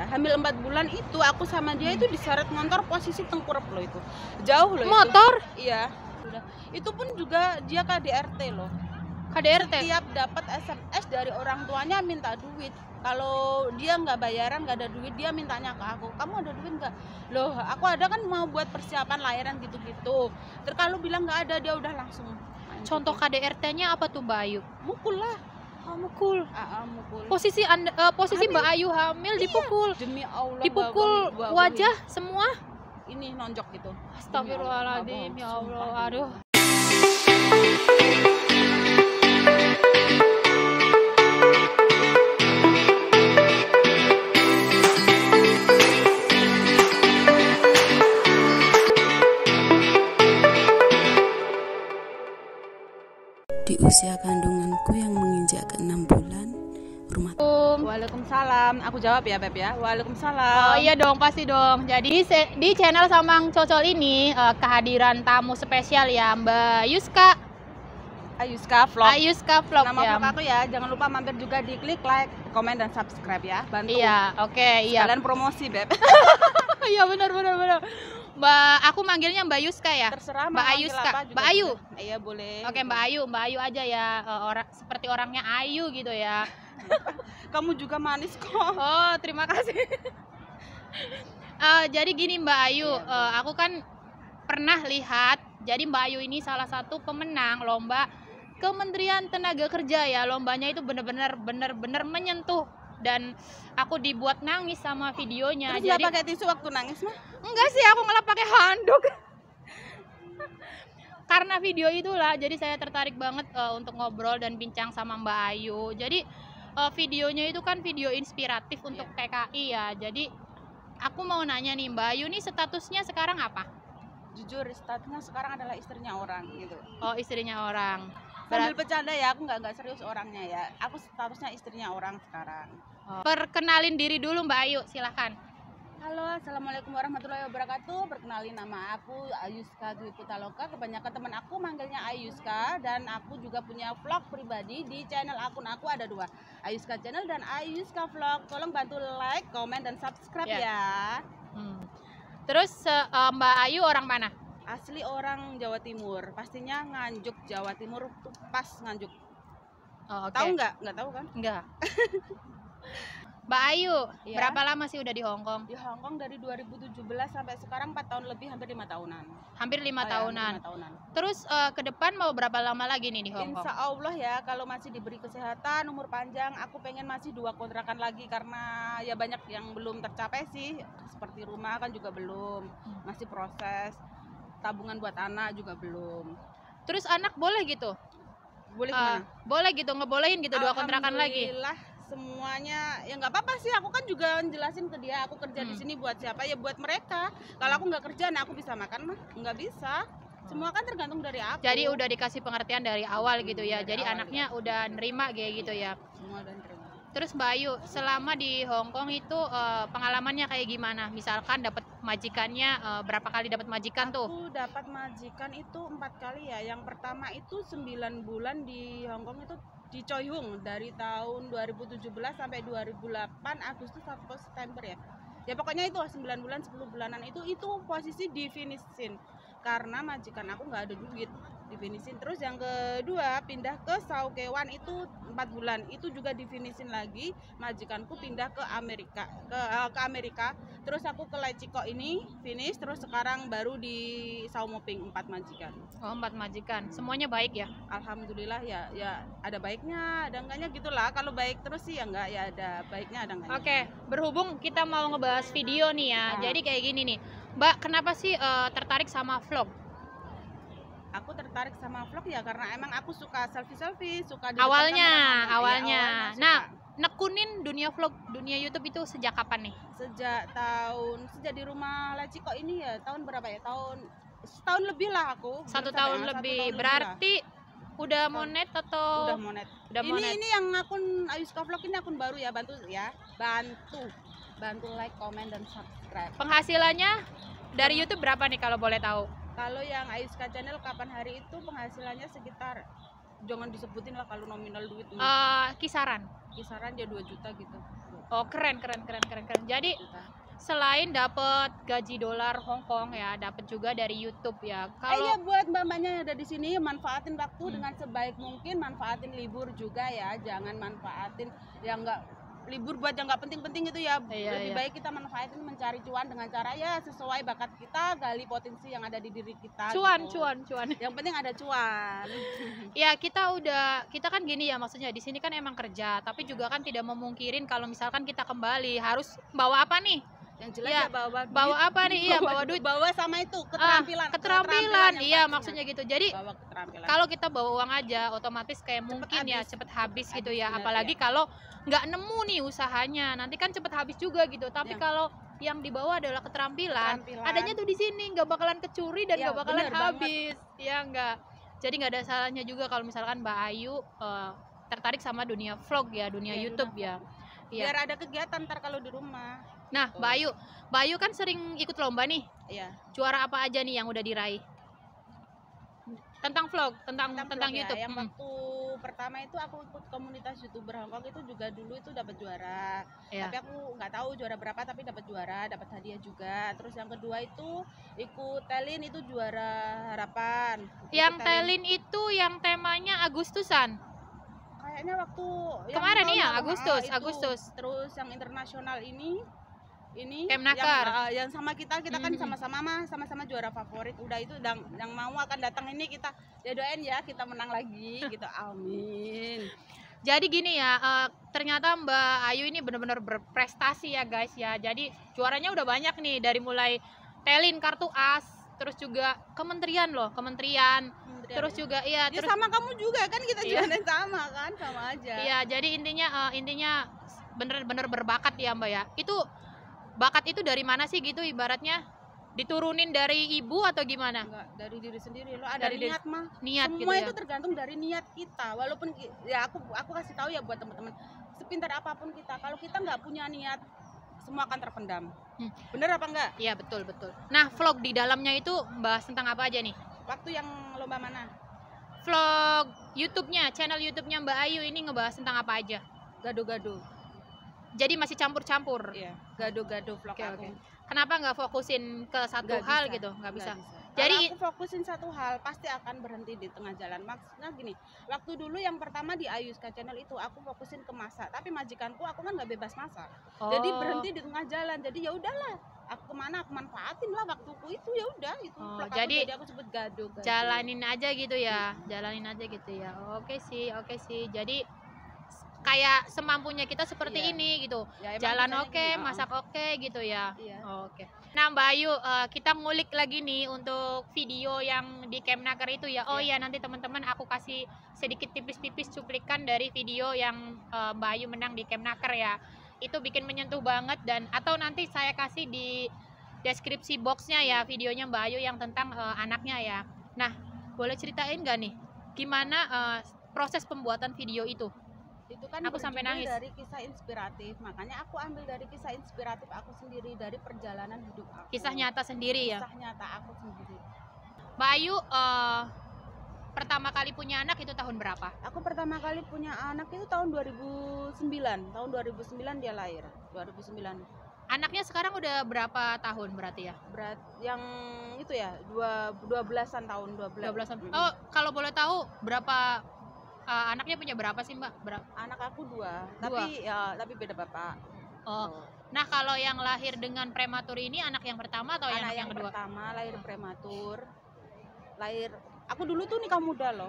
hamil 4 bulan itu aku sama dia itu diseret motor posisi tengkurap loh itu. Jauh loh Motor? itu. Iya. Udah. Itu pun juga dia KDRT loh. KDRT? Setiap dapat SMS dari orang tuanya minta duit. Kalau dia nggak bayaran, nggak ada duit, dia mintanya ke aku. Kamu ada duit nggak? Loh, aku ada kan mau buat persiapan lahiran gitu-gitu. Terus kalau bilang nggak ada, dia udah langsung main Contoh gitu. KDRT-nya apa tuh Mbak Ayu? Mukul lah. Oh, mukul. Mukul. Posisi Mbak Ayu hamil dipukul. Demi Allah. Dipukul wajah semua. Ini nonjok gitu. Astagfirullahaladzim, ya Allah. Aduh. Di usia kandunganku yang menginjak ke-6 bulan, rumah. Waalaikumsalam. Aku jawab ya, Beb ya. Waalaikumsalam. Oh iya dong, pasti dong. Jadi di channel Samang Cocol ini kehadiran tamu spesial ya, Mbak Yuska. Ayuska Vlog. Ayuska Vlog Nama ya. vlog aku ya. Jangan lupa mampir juga di klik like, komen dan subscribe ya. Bantu. Iya, oke, iya. Kalian promosi, Beb. Iya benar. Mbak, aku manggilnya Mbak Yuska ya. Terserah Mbak mau Ayuska. manggil apa juga Mbak Ayu. boleh. Iya, boleh. Oke, Mbak Ayu aja ya. Seperti orangnya Ayu gitu ya. Kamu juga manis kok. Oh, terima kasih. Jadi gini Mbak Ayu, aku kan pernah lihat. Jadi Mbak Ayu ini salah satu pemenang lomba Kementerian Tenaga Kerja ya. Lombanya itu benar-benar menyentuh dan aku dibuat nangis sama videonya. Terus Jadi nggak pakai tisu waktu nangis mah? enggak sih, aku malah pakai handuk. Karena video itulah, jadi saya tertarik banget untuk ngobrol dan bincang sama Mbak Ayu. Jadi videonya itu kan video inspiratif untuk TKI ya. Jadi aku mau nanya nih, Mbak Ayu nih statusnya sekarang apa? Jujur, statusnya sekarang adalah istrinya orang gitu. Oh, istrinya orang. Sambil bercanda ya, aku nggak serius orangnya ya. Aku statusnya istrinya orang sekarang. Perkenalin diri dulu Mbak Ayu, silahkan. Halo, assalamualaikum warahmatullahi wabarakatuh. Perkenalin nama aku Ayuska Dwi Putaloka. Kebanyakan teman aku manggilnya Ayuska dan aku juga punya vlog pribadi di channel akun aku ada 2, Ayuska Channel dan Ayuska Vlog. Tolong bantu like, komen dan subscribe ya. Terus Mbak Ayu orang mana? Asli orang Jawa Timur, pastinya Nganjuk Jawa Timur, pas Nganjuk. Oh, okay. Tahu nggak? Nggak tahu kan? Enggak. Mbak Ayu, Ya. berapa lama sih udah di Hong Kong? Di Hong Kong dari 2017 sampai sekarang 4 tahun lebih, hampir 5 tahunan. Hampir 5 tahunan. 5 tahunan. Terus ke depan mau berapa lama lagi nih di Hong Kong? Insya Allah ya, kalau masih diberi kesehatan, umur panjang, aku pengen masih 2 kontrakan lagi karena ya banyak yang belum tercapai sih. Seperti rumah kan juga belum, masih proses. Tabungan buat anak juga belum. Terus anak boleh gitu? Boleh gimana? Boleh gitu, ngebolehin gitu 2 kontrakan lagi? Alhamdulillah semuanya ya nggak apa-apa sih. Aku kan juga jelasin ke dia, aku kerja di sini buat siapa, ya buat mereka. Kalau aku nggak kerja, nah aku bisa makan mah nggak bisa. Semua kan tergantung dari aku. Jadi udah dikasih pengertian dari awal gitu ya. Dari Jadi awal, anaknya udah nerima kayak gitu ya. Semua dan terima. Terus Mbak Ayu, selama di Hong Kong itu pengalamannya kayak gimana? Misalkan dapat majikannya, berapa kali dapat majikan tuh? Aku dapat majikan itu 4 kali ya. Yang pertama itu 9 bulan di Hong Kong itu di Choi Hung dari tahun 2017 sampai 2008 Agustus atau September ya. Ya pokoknya itu 9 bulan 10 bulanan itu posisi di finisin karena majikan aku nggak ada duit di finisin. Terus yang kedua pindah ke Sao Kewan itu 4 bulan itu juga di finisin lagi. Majikanku pindah ke Amerika ke Amerika. Terus aku ke Lechiko ini finish. Terus sekarang baru di Sao Moping 4 majikan. Oh, 4 majikan. Semuanya baik ya? Alhamdulillah ya ada baiknya, ada enggaknya gitulah. Kalau baik terus sih ya enggak, ya ada baiknya ada enggaknya. Oke, berhubung kita mau ngebahas video nih ya. Jadi kayak gini nih. Mbak, kenapa sih tertarik sama vlog? Aku tertarik sama vlog ya karena emang aku suka selfie, suka di Awalnya. depan kamera. Ya, suka. Nah, nekunin dunia vlog, dunia YouTube itu sejak kapan nih? Sejak di rumah Lechiko ini ya tahun berapa ya? Setahun lebih lah aku. 1 Belum tahun sampai, lebih. 1 tahun Berarti udah monet atau? udah monet. Ini yang akun Ayuska Vlog ini akun baru ya, bantu like, komen dan subscribe. Penghasilannya dari YouTube berapa nih kalau boleh tahu? Kalau yang Ayuska Channel kapan hari itu penghasilannya sekitar, jangan disebutin lah kalau nominal duit, Kisaran kisaran ya 2 juta gitu. Oh, keren. Jadi selain dapat gaji dolar Hong Kong ya, dapat juga dari YouTube ya. Iya, Kalau buat mbak-mbaknya yang ada di sini, manfaatin waktu dengan sebaik mungkin, manfaatin libur juga ya, jangan manfaatin yang enggak libur buat yang nggak penting-penting itu ya. Lebih baik kita manfaatin mencari cuan dengan cara ya sesuai bakat kita, gali potensi yang ada di diri kita. cuan. Yang penting ada cuan. Ya kita kan gini ya, maksudnya di sini kan emang kerja, tapi juga kan tidak memungkirin kalau misalkan kita kembali harus bawa apa nih? Yang jelas Ya, ya bawa bawa apa nih? Iya, bawa duit. Bawa sama itu keterampilan. Keterampilan, yang iya pastinya. maksudnya gitu. Jadi Bawa keterampilan. kalau kita bawa uang aja, otomatis kayak mungkin ya cepet habis gitu ya. bener, Apalagi kalau nggak nemu nih usahanya, nanti kan cepet habis juga gitu. Tapi Ya. kalau yang dibawa adalah keterampilan, adanya tuh di sini, nggak bakalan kecuri dan Ya, nggak bakalan bener habis. Ya nggak. Jadi nggak ada salahnya juga kalau misalkan Mbak Ayu tertarik sama dunia vlog ya, dunia Iya, YouTube ya. Iya. Biar ada kegiatan ntar kalau di rumah. Nah, Mbak Ayu kan sering ikut lomba nih. Iya. Juara apa aja nih yang udah diraih? Tentang vlog, tentang vlog ya. YouTube. Yang waktu pertama itu aku ikut komunitas YouTuber Hongkong itu juga dulu itu dapat juara. Iya. Tapi aku nggak tahu juara berapa, tapi dapat juara, dapat hadiah juga. Terus yang kedua itu ikut Telin itu juara harapan. Yang Ikut Telin itu yang temanya Agustusan. kayaknya waktu yang Kemarin tahun iya, lalu, itu. Agustus. Terus yang internasional ini Kemnaker. yang sama kita kan sama-sama juara favorit. Udah itu yang mau akan datang ini kita ya doain ya kita menang lagi gitu. Amin. Jadi gini ya, ternyata Mbak Ayu ini benar-benar berprestasi ya guys ya. Jadi juaranya udah banyak nih, dari mulai Telin, kartu as, terus juga kementerian. Terus juga iya, Ya terus sama kamu juga kan kita Iya. juga sama kan, sama aja. iya, jadi intinya bener-bener berbakat ya Mbak ya. Itu bakat itu dari mana sih gitu ibaratnya? Diturunin dari ibu atau gimana? Enggak, dari diri sendiri lo ada Dari niat mah. Niat Semua gitu ya. itu tergantung dari niat kita. Walaupun ya aku kasih tahu ya buat teman-teman, sepintar apapun kita, kalau kita nggak punya niat, semua akan terpendam. Bener apa enggak? Iya, betul. Nah, vlog di dalamnya itu bahas tentang apa aja nih? Waktu yang lomba mana? Vlog YouTube-nya, channel YouTube-nya Mbak Ayu ini ngebahas tentang apa aja? Gado-gado. Jadi masih campur-campur. Iya, gado-gado vlog Oke, aku. oke. Kenapa nggak fokusin ke satu Nggak hal bisa, gitu? Nggak bisa. Jadi Jadi- aku fokusin satu hal pasti akan berhenti di tengah jalan. Maksudnya gini, waktu dulu yang pertama di Ayuska Channel itu aku fokusin ke masak, tapi majikanku aku kan nggak bebas masak. Jadi Oh. berhenti di tengah jalan. Jadi ya udahlah, aku kemana aku manfaatin lah waktuku itu, ya udah itu. Oh, vlog aku, jadi aku sebut gado. jalanin aja gitu ya, Oke sih. Jadi kayak semampunya kita seperti Iya. ini gitu. Ya, emang Jalan bisanya oke, gini, masak oke gitu ya. Iya. Oke. Nah Mbak Ayu, kita ngulik lagi nih untuk video yang di Kemnaker itu ya. Oh iya, nanti teman-teman aku kasih sedikit tipis-tipis cuplikan dari video yang Mbak Ayu menang di Kemnaker ya. Itu bikin menyentuh banget, dan atau nanti saya kasih di deskripsi boxnya ya videonya Mbak Ayu yang tentang anaknya ya. Nah, boleh ceritain nggak nih gimana proses pembuatan video itu? Itu kan Aku sampai berjudul nangis. dari kisah inspiratif, makanya aku ambil dari kisah inspiratif aku sendiri, dari perjalanan hidup aku. Kisah nyata sendiri ya. Kisah nyata aku sendiri. Mbak Ayu pertama kali punya anak itu tahun berapa? Aku pertama kali punya anak itu tahun 2009. Tahun 2009 dia lahir. 2009. Anaknya sekarang udah berapa tahun berarti ya? Berat yang itu ya, 12-an tahun, 12. 12 Oh, kalau boleh tahu berapa anaknya punya berapa sih, Mbak? Anak aku 2, tapi beda bapak. Oh. Nah, kalau yang lahir dengan prematur ini anak yang pertama atau Anak anak yang kedua? pertama lahir prematur. Aku dulu tuh nikah muda loh.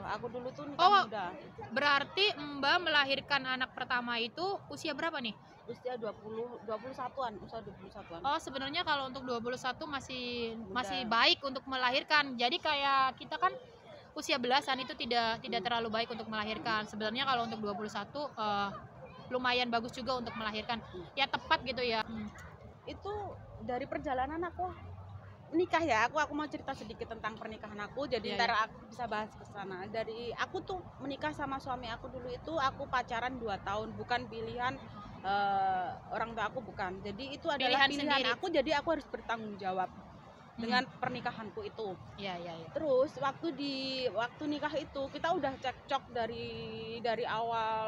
Oh. Muda. Berarti Mbak melahirkan anak pertama itu usia berapa nih? Usia 21-an, usia 21-an. Oh, sebenarnya kalau untuk 21 masih Muda. baik untuk melahirkan. Jadi kayak kita kan usia belasan itu tidak terlalu baik untuk melahirkan. Sebenarnya kalau untuk 21 lumayan bagus juga untuk melahirkan. Ya tepat gitu ya. Itu dari perjalanan aku nikah ya. Aku mau cerita sedikit tentang pernikahan aku. Jadi Iya, ntar aku bisa bahas ke sana. Dari aku tuh menikah sama suami aku dulu itu aku pacaran 2 tahun, bukan pilihan orang tua aku, bukan. Jadi itu adalah Pilihan pilihan sendiri. aku, jadi aku harus bertanggung jawab. dengan pernikahanku itu. Iya, iya, iya. Terus waktu nikah itu kita udah cekcok dari awal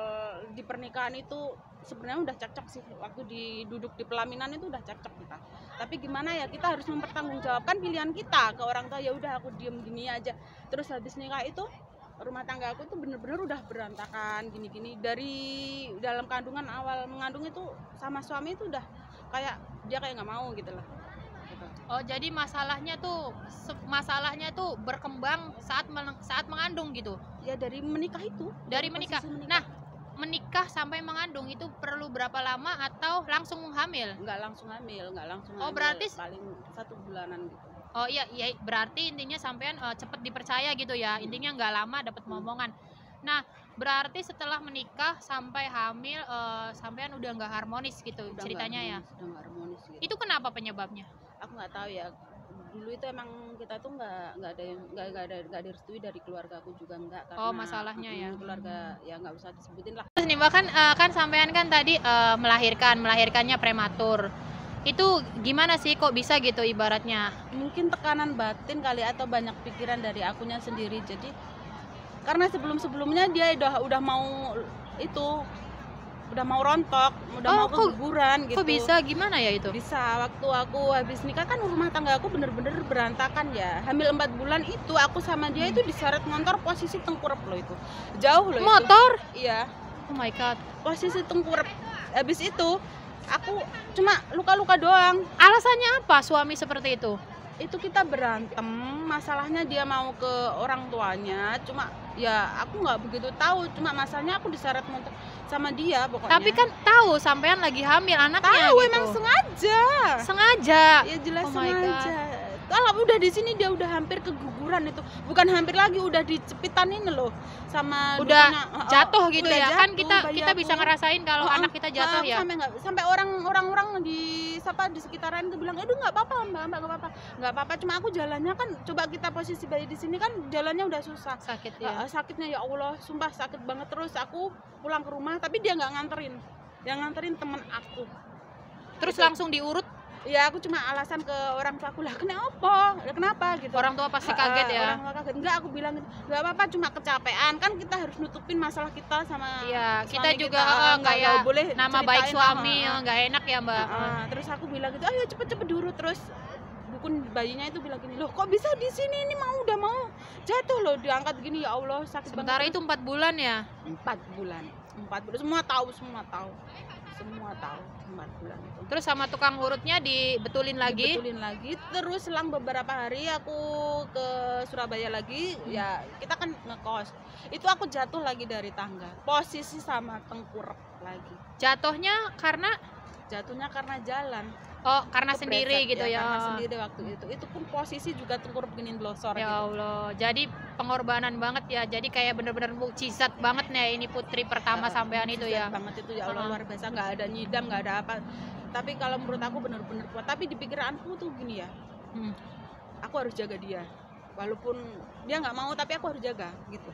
di pernikahan itu, sebenarnya udah cekcok sih. Waktu duduk di pelaminan itu udah cekcok kita. Tapi gimana ya, kita harus mempertanggungjawabkan pilihan kita ke orang tua. Ya udah aku diem gini aja. Terus habis nikah itu rumah tangga aku tuh bener-bener udah berantakan gini-gini. Dari dalam kandungan, awal mengandung itu sama suami itu udah kayak dia kayak nggak mau gitu loh. Oh, jadi masalahnya tuh berkembang saat mengandung gitu. Ya dari menikah itu. Dari menikah. Nah, menikah sampai mengandung itu perlu berapa lama atau langsung hamil? Nggak langsung hamil. Oh, berarti paling 1 bulanan gitu. Oh iya, berarti intinya sampean cepet dipercaya gitu ya. Intinya nggak lama dapat momongan. Nah, berarti setelah menikah sampai hamil sampean udah nggak harmonis gitu Udah ceritanya ya. Udah nggak harmonis gitu. Itu kenapa penyebabnya? Aku nggak tahu ya. Dulu itu emang kita tuh nggak direstui dari keluarga aku juga nggak, karena masalahnya ya. keluarga ya nggak usah disebutin lah. Terus nih bahkan kan sampean kan tadi melahirkannya prematur. Itu gimana sih kok bisa gitu ibaratnya? Mungkin tekanan batin kali atau banyak pikiran dari akunya sendiri. Jadi karena sebelumnya dia udah mau itu, udah mau rontok, udah mau keguguran gitu. Kok bisa? Gimana ya itu? Bisa, waktu aku habis nikah kan rumah tangga aku bener-bener berantakan ya. Hamil 4 bulan itu aku sama dia itu diseret motor posisi tengkurap loh itu. Jauh loh Motor? itu. Iya. Oh my god. Posisi tengkurap. Habis itu aku cuma luka-luka doang. Alasannya apa suami seperti itu? Itu kita berantem, masalahnya dia mau ke orang tuanya, cuma ya aku nggak begitu tahu, cuma masalahnya aku diseret motor sama dia pokoknya. Tapi kan tahu sampean lagi hamil anaknya tahu gitu. Emang sengaja Ya jelas Oh my sengaja. Kalau udah di sini dia udah hampir keguguran itu, bukan hampir lagi, udah dicepitan ini loh sama udah dukunya, jatuh gitu udah ya. jatuh, Kan kita bayi bisa aku. ngerasain kalau anak kita jatuh ya. Sampai orang-orang di sekitaran itu bilang, "Aduh nggak apa-apa Mbak, nggak apa-apa, cuma aku jalannya kan, coba kita posisi bayi di sini kan jalannya udah susah." Sakit ya. Sakitnya ya Allah, sumpah sakit banget. Terus aku pulang ke rumah, tapi dia nggak nganterin, yang nganterin temen aku. Terus Itu. langsung diurut. Ya aku cuma alasan ke orang tua aku, lah kenapa gitu. Orang tua pasti kaget ya. Orang tua kaget. Enggak, aku bilang nggak apa-apa, cuma kecapean, kan kita harus nutupin masalah kita sama Iya, kita suami juga nggak kayak boleh nama ceritain, baik suami nggak enak ya Mbak. Terus aku bilang gitu, ayo cepet-cepet diurut. Terus dukun bayinya itu bilang gini, loh kok bisa di sini, ini udah mau jatuh loh, diangkat gini, ya Allah sakit Sementara banget. itu 4 bulan ya. 4 bulan semua tahu 4 bulan itu. Terus sama tukang urutnya dibetulin lagi. Terus selang beberapa hari aku ke Surabaya lagi, ya kita kan ngekos. Itu aku jatuh lagi dari tangga, posisi sama tengkurap lagi. Jatuhnya karena jalan. Oh, karena sendiri Kepreset, gitu ya. Karena sendiri waktu itu pun posisi juga tengkurap gini blosor Ya gitu. Allah, jadi pengorbanan banget ya. Jadi kayak bener-bener mukjizat banget nih ini putri pertama sampean itu ya. Banget itu ya Allah, luar biasa, nggak ada nyidam, nggak ada apa. Tapi kalau menurut aku bener-bener kuat. Tapi di pikiranku tuh gini ya, aku harus jaga dia. Walaupun dia nggak mau, tapi aku harus jaga gitu.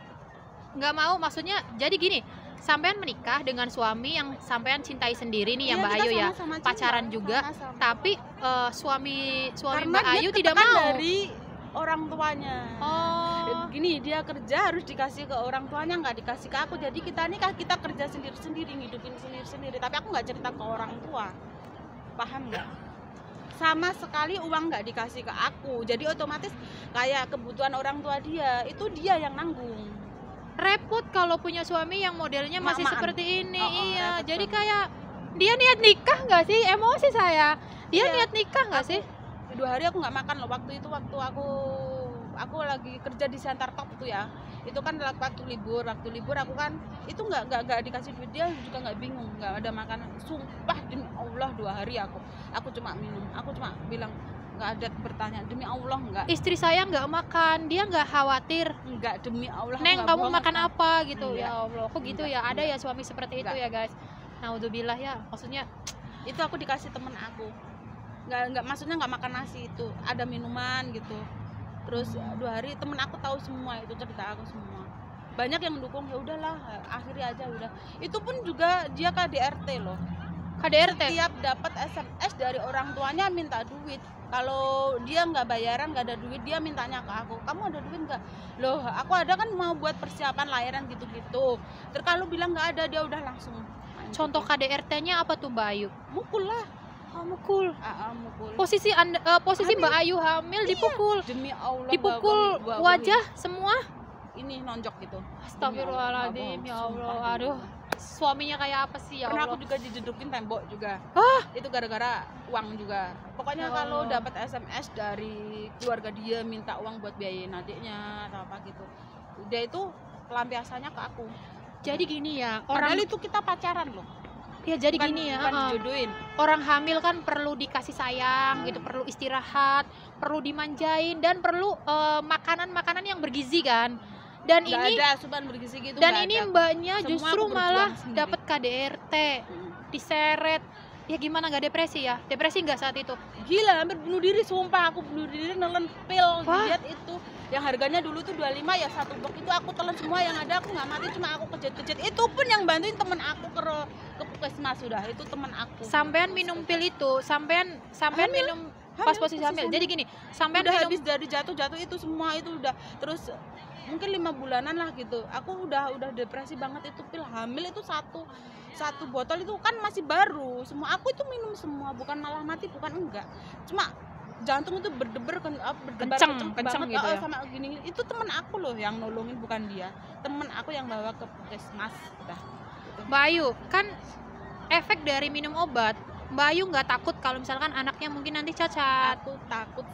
Nggak mau maksudnya, jadi gini, sampean menikah dengan suami yang sampean cintai sendiri nih ya Mbak Ayu ya, pacaran juga, tapi suami Mbak Ayu tidak mau. Dari orang tuanya. Oh. Gini, dia kerja harus dikasih ke orang tuanya, nggak dikasih ke aku. Jadi kita nikah, kita kerja sendiri-sendiri, ngidupin sendiri-sendiri. Tapi aku nggak cerita ke orang tua, paham nggak? Sama sekali uang nggak dikasih ke aku. Jadi otomatis kayak kebutuhan orang tua dia, itu dia yang nanggung. Repot kalau punya suami yang modelnya masih Mak-makan. seperti ini. Iya, Jadi kayak dia niat nikah nggak sih? Emosi saya. Dia niat nikah nggak sih? 2 hari aku nggak makan loh waktu aku lagi kerja di Center Top tuh ya. Itu kan waktu libur aku kan itu nggak dikasih duit, dia juga nggak bingung, nggak ada makanan. Sumpah demi Allah 2 hari aku cuma minum, aku cuma bilang, nggak ada bertanya, demi Allah nggak. Istri saya nggak makan, dia nggak khawatir. Nggak, demi Allah. Neng, kamu makan apa gitu? Enggak. Ya Allah, kok gitu ya? Ada ya suami seperti itu ya guys. Naudzubillah ya, maksudnya itu aku dikasih temen aku. Nggak maksudnya nggak makan nasi, itu ada minuman gitu. Terus 2 hari temen aku tahu semua, itu cerita aku semua. Banyak yang mendukung, ya udahlah akhiri aja udah. Itu pun juga dia KDRT loh. KDRT. Setiap dapat SMS dari orang tuanya minta duit. Kalau dia nggak bayaran, nggak ada duit, dia mintanya ke aku, kamu ada duit nggak? Loh, aku ada kan, mau buat persiapan lahiran gitu-gitu. Terus kalau bilang nggak ada, dia udah langsung main Contoh gitu. KDRT-nya apa tuh Mbak Ayu? Mukul lah. Oh, mukul. Mukul. Posisi posisi Mbak Ayu hamil dipukul. Demi Allah. Dipukul nggak wajah semua. ini nonjok gitu. Astagfirullahaladzim, ya Allah. Aduh, suaminya kayak apa sih ya Pernah Allah? aku juga didudukin tembok juga. Hah? Itu gara-gara uang juga. Pokoknya Ya kalau Allah. dapat SMS dari keluarga dia minta uang buat biayain adiknya atau apa gitu, dia itu pelampiasannya ke aku. Jadi gini ya, Padahal orang itu kita pacaran loh. ya jadi Bukan- gini ya, bukan dijodohin. orang hamil kan perlu dikasih sayang gitu, perlu istirahat, perlu dimanjain dan perlu makanan-makanan yang bergizi kan. Dan Nggak ini ada asupan bergizi gitu. dan nggak ini ada. mbaknya Semua justru aku berjuang malah sendiri. dapat KDRT, diseret. Ya gimana, nggak depresi ya? Depresi nggak saat itu? Gila, hampir bunuh diri, sumpah aku bunuh diri nelen pil Wah. diet itu yang harganya dulu tuh 25 ya, satu box itu aku telan semua yang ada, aku nggak mati, cuma aku kejut-kejut. Itu pun yang bantuin temen aku ke puskesmas, sudah itu temen aku. Sampean minum pil itu, sampean Hamil. minum pas posisi posisi hamil. Jadi gini, sampean udah minum habis dari jatuh itu semua itu udah, terus mungkin 5 bulanan lah gitu, aku udah depresi banget. Itu pil hamil itu satu botol itu kan masih baru, semua aku itu minum semua, bukan malah mati, bukan enggak, cuma jantung itu berdebar Kenceng banget, gitu ya? sama gini. Itu temen aku loh yang nolongin, bukan dia, temen aku yang bawa ke puskesmas. Udah gitu. Mbak Ayu, kan efek dari minum obat, Mbak Ayu nggak takut kalau misalkan anaknya mungkin nanti cacat? Aku takut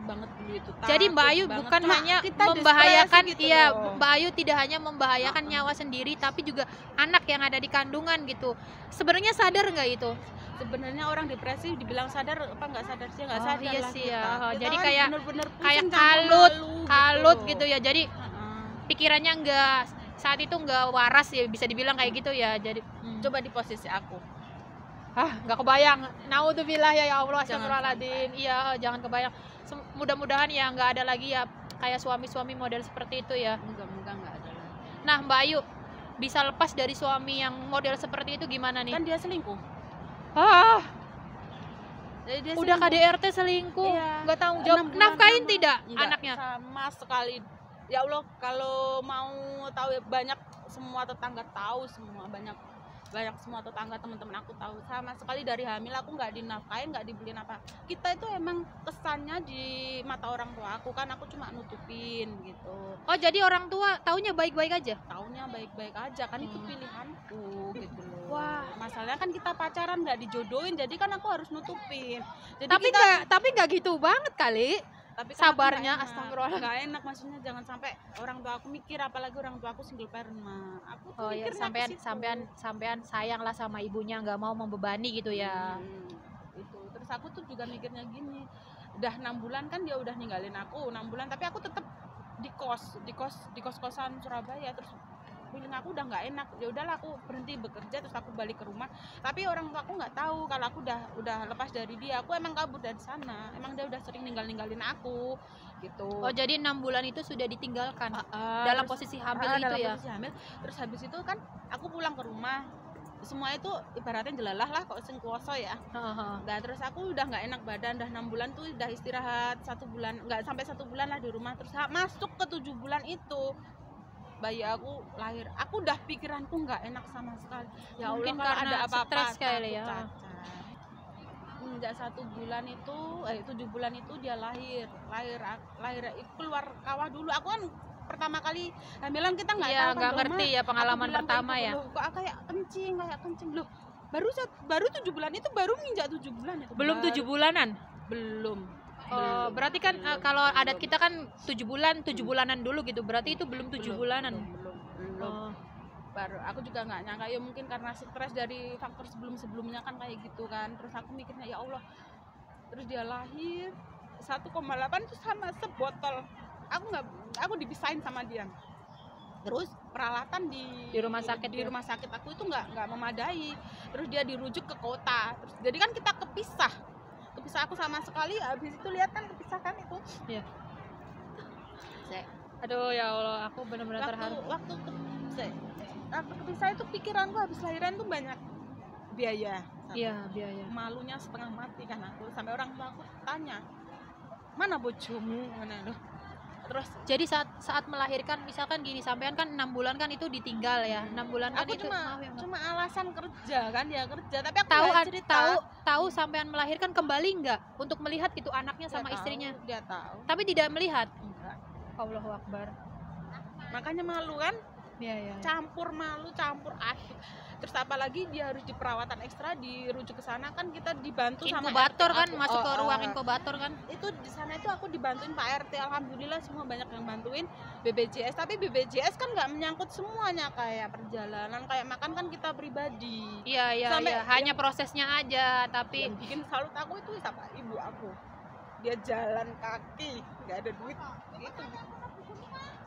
banget dulu itu. Jadi Mbak takut Ayu banget. bukan Cuma hanya kita membahayakan, diskresi gitu iya, loh. Mbak Ayu tidak hanya membahayakan nyawa sendiri, tapi juga anak yang ada di kandungan gitu. Sebenarnya sadar nggak itu? Sebenarnya orang depresi dibilang sadar apa nggak sadar sih, nggak Oh, sadar iya lah sih kita. ya. Oh, Kita jadi kan kayak- bener-bener pusing, kayak campur kalut loh. gitu ya. Jadi Heeh. pikirannya nggak, saat itu nggak waras ya, bisa dibilang kayak gitu ya. Jadi Coba di posisi aku. nggak kebayang. Naudzubillah ya Allah, Jangan astagfirullahaladzim. Iya, jangan kebayang. Mudah-mudahan ya nggak ada lagi ya kayak suami-suami model seperti itu ya. Moga-moga nggak ada lagi. Nah Mbak Ayu, bisa lepas dari suami yang model seperti itu gimana nih? Kan dia selingkuh. Jadi dia Udah selingkuh. KDRT selingkuh, Iya. nggak tanggung 6 jawab. bulan Nafkahin sama. tidak Nggak, anaknya? sama sekali. Ya Allah, kalau mau tahu ya, banyak semua tetangga tahu, semua banyak semua tetangga, teman-teman aku tahu. Sama sekali dari hamil aku nggak dinafkahin, nggak dibeliin apa. Kita itu emang kesannya di mata orang tua aku kan, aku cuma nutupin gitu. Oh jadi orang tua taunya baik-baik aja? Taunya baik-baik aja kan, itu pilihanku gitu loh. Wah. Masalahnya kan kita pacaran nggak dijodohin, jadi kan aku harus nutupin. Jadi Tapi nggak gitu banget kali. tapi kan aku Sabarnya, nggak enak. astagfirullah. Nggak enak, maksudnya jangan sampai orang tua aku mikir, apalagi orang tua aku single parent mah. Aku tuh Oh ya, mikirnya ke situ. sampean sayang lah sama ibunya, nggak mau membebani gitu ya. Itu terus aku tuh juga mikirnya gini, udah 6 bulan kan dia udah ninggalin aku 6 bulan, tapi aku tetap di kos-kosan Surabaya. Terus feeling aku udah nggak enak, ya udahlah aku berhenti bekerja, terus aku balik ke rumah. Tapi orang tua aku nggak tahu kalau aku udah lepas dari dia. Aku emang kabur dari sana, emang dia udah sering ninggalin aku gitu. Oh jadi 6 bulan itu sudah ditinggalkan dalam posisi hamil itu dalam ya? posisi hamil. Terus habis itu kan aku pulang ke rumah, semua itu ibaratnya jelalah lah kok sing kuoso ya. Nah, terus aku udah nggak enak badan, udah 6 bulan tuh udah istirahat 1 bulan, nggak sampai 1 bulan lah di rumah. Terus masuk ke 7 bulan itu bayi aku lahir, aku udah pikiranku nggak enak sama sekali. Ya Allah, Mungkin kalau karena ada apa-apa stres kali ya. cacat. Sejak 1 bulan itu 7 bulan itu dia lahir keluar kawah dulu. Aku kan pertama kali hamilan kita nggak Iya, tahu nggak kan, ngerti Mama. ya pengalaman Aku bilang pertama kayak ya. gitu, loh, kok kayak kencing loh. Baru 7 bulan itu baru nginjak 7 bulan itu. Belum 7 bulanan? Belum. Berarti kan kalau adat kita kan 7 bulanan dulu gitu. Berarti itu belum 7 bulanan. Belum. Oh. Baru aku juga nggak nyangka, ya mungkin karena stres dari faktor sebelumnya kan kayak gitu kan. Terus aku mikirnya ya Allah, terus dia lahir 1,8 itu sama sebotol. Aku dipisahin sama dia. Terus peralatan di Di rumah sakit ya? rumah sakit aku itu nggak memadai. Terus dia dirujuk ke kota. Terus jadi kan kita kepisah aku sama sekali. Habis itu lihat kan kepisah kan itu. Iya. Aduh ya Allah, aku benar-benar terharu. Waktu kepisah itu pikiranku habis lahiran tuh banyak biaya. satu. Iya, biaya. Malunya setengah mati kan aku, sampai orang tua aku tanya, mana bojomu, mana loh. Terus Jadi saat melahirkan misalkan gini, sampean kan 6 bulan kan itu ditinggal ya. 6 bulan kan aku itu maaf ya, Mbak. cuma alasan kerja kan, ya kerja, tapi aku Tahu nggak cerita. tahu sampean melahirkan kembali nggak untuk melihat itu anaknya Dia sama tahu, istrinya? dia tahu. Tapi tidak melihat. Enggak. Allahu Akbar. Makanya malu kan, Iya, iya. campur malu campur asik. Terus apalagi dia harus di perawatan ekstra, dirujuk ke sana kan, kita dibantu sama Inkubator RT kan, aku. masuk ke ruang inkubator kan. Itu di sana itu aku dibantuin Pak RT, alhamdulillah semua banyak yang bantuin. BPJS, tapi BPJS kan nggak menyangkut semuanya, kayak perjalanan, kayak makan kan kita pribadi. Iya, iya, Sampai iya. Hanya prosesnya aja, tapi Yang bikin salut aku itu siapa? Ibu aku, dia jalan kaki nggak ada duit,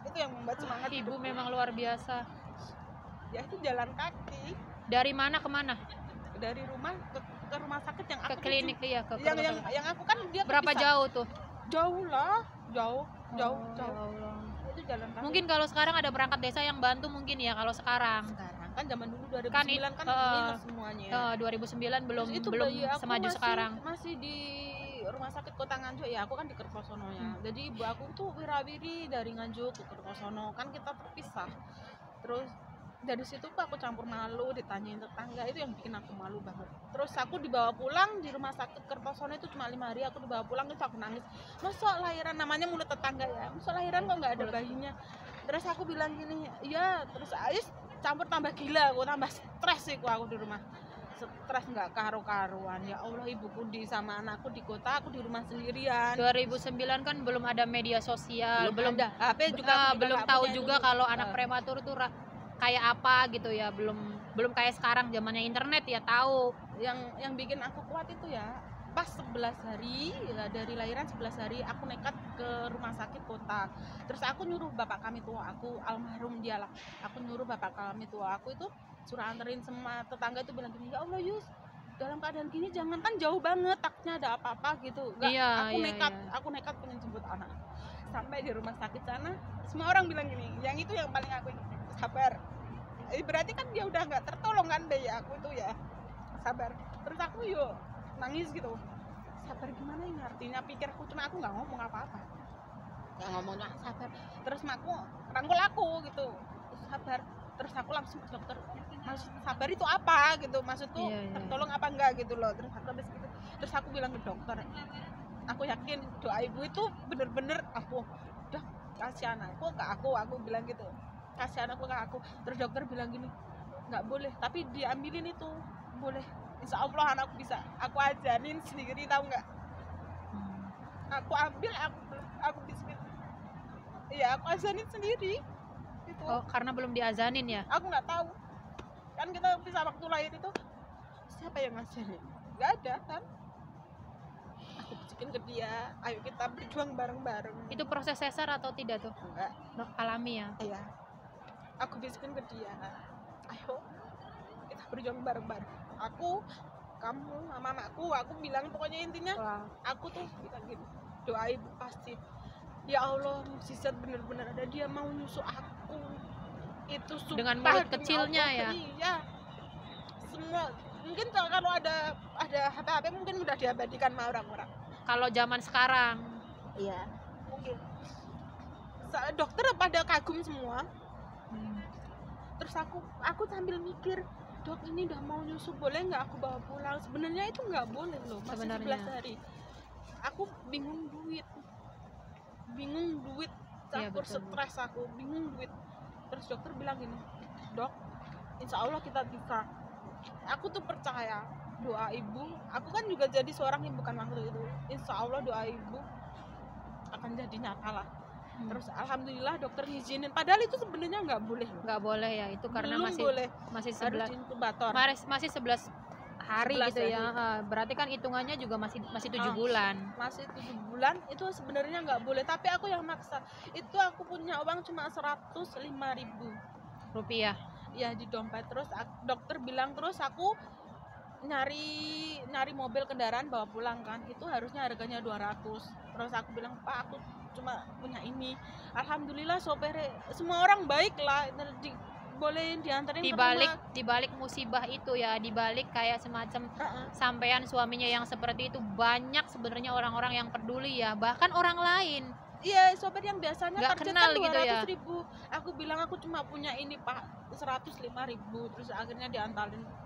itu yang membuat semangat ibu hidupku. memang luar biasa. Ya itu jalan kaki Dari mana ke mana? dari rumah ke rumah sakit yang Ke aku klinik tuju. iya, ke yang rumah sakit. yang aku kan dia Berapa kepisah. jauh tuh? Jauh lah, jauh Ya Allah. itu jalan kaki. Mungkin kalau sekarang ada perangkat desa yang bantu mungkin ya kalau sekarang. Sekarang kan zaman dulu 2009 Kan kan, minus semuanya. 2009 belum Terus itu belum bayi aku semaju sekarang. masih di rumah sakit Kota Nganjuk ya, aku kan di Kertosono ya. Hmm. Jadi ibu aku tuh wirawiri dari Nganjuk ke Kertosono, kan kita terpisah. Terus dari situ tuh aku campur malu, ditanyain tetangga, itu yang bikin aku malu banget. Terus aku dibawa pulang di rumah sakit Kertosono itu cuma 5 hari, aku dibawa pulang itu aku nangis. Masa lahiran, namanya mulut tetangga ya, masa lahiran kok nggak ada bayinya. Terus aku bilang gini, iya, terus Ais campur tambah gila, aku tambah stres sih aku di rumah. Stres nggak karu-karuan, ya Allah, ibuku sama anakku di kota, aku di rumah sendirian. 2009 kan belum ada media sosial, belum ada HP juga, aku belum nggak tahu punya juga dulu. kalau anak prematur tuh kayak apa gitu ya, belum kayak sekarang zamannya internet ya tahu. Yang bikin aku kuat itu ya, pas 11 hari ya, dari lahiran 11 hari aku nekat ke rumah sakit kota. Terus aku nyuruh bapak kami tua aku, almarhum dia lah, aku nyuruh bapak kami tua aku itu suruh anterin semua tetangga itu, bilang gini, ya Allah Yus, dalam keadaan gini jangan, kan jauh banget, takutnya ada apa-apa gitu. Iya, aku iya, nekat iya. aku nekat pengen jemput anak. Sampai di rumah sakit sana semua orang bilang gini, yang itu yang paling aku ingat, sabar. Berarti kan dia udah nggak tertolong kan bayi aku tuh ya, sabar. Terus aku yuk nangis gitu, sabar gimana ini artinya, pikirku cuma aku nggak ngomong apa-apa, nggak ngomongnya sabar. Terus makku rangkul aku gitu, sabar. Terus aku langsung ke dokter, maksud sabar itu apa gitu, maksudku Iya, iya. tertolong apa enggak gitu loh. Terus aku habis gitu, terus aku bilang ke dokter, aku yakin doa ibu itu bener-bener aku udah kasih anakku ke aku bilang gitu, kasih anakku ke aku. Terus dokter bilang gini, nggak boleh, tapi diambilin itu boleh, insya Allah anakku bisa aku ajanin sendiri, tahu nggak? Aku ambil, aku bismillah, iya aku ajanin sendiri gitu. Oh, karena belum diazanin ya. Aku nggak tahu kan, kita bisa waktu lahir itu siapa yang ngajarin, nggak ada kan. Aku bisikin ke dia, ayo kita berjuang bareng-bareng. Itu proses sesar atau tidak tuh? Enggak, Alami ya. iya, aku bisikin ke dia, ayo kita berjuang bareng-bareng. Aku, kamu, sama anakku, aku bilang pokoknya intinya Wah. aku tuh bilang gini, doa ibu pasti, ya Allah mukjizat bener-bener ada, dia mau nyusu aku itu sumpah, Dengan mulut demi kecilnya Allah, ya? iya, semua mungkin kalau ada HP mungkin udah diabadikan sama orang-orang. Kalau zaman sekarang Iya, mungkin dokter pada kagum semua. Terus aku sambil mikir, dok ini udah mau nyusu, boleh nggak aku bawa pulang? Sebenarnya itu nggak boleh loh, masih Sebenarnya. 11 hari. Aku bingung duit, Iya, campur betul. stres, aku bingung duit. Terus dokter bilang gini, dok, insya Allah kita bisa. Aku tuh percaya doa ibu, aku kan juga jadi seorang yang bukan waktu itu, insya Allah doa ibu akan jadi nyata lah. Terus alhamdulillah dokter ngizinin, padahal itu sebenarnya nggak boleh loh. nggak boleh ya, itu karena Belum boleh, masih harus 11 di inkubator. masih 11 hari 11 gitu ya. hari. Berarti kan hitungannya juga masih 7 Ah. bulan. Masih 7 bulan itu sebenarnya nggak boleh, tapi aku yang maksa. Itu aku punya uang cuma 105.000 Rupiah. ya di dompet. Terus dokter bilang, terus aku nyari mobil kendaraan bawa pulang kan, itu harusnya harganya 200. Terus aku bilang, Pak, aku cuma punya ini. Alhamdulillah sopir semua orang baik lah, bolehin dianterin di ke balik rumah. musibah itu ya, di balik kayak semacam sampean suaminya yang seperti itu, banyak sebenarnya orang-orang yang peduli ya, bahkan orang lain Iya, sopir yang biasanya nggak target kenal kan gitu ya. 200.000. Aku bilang aku cuma punya ini Pak, 105.000. Terus akhirnya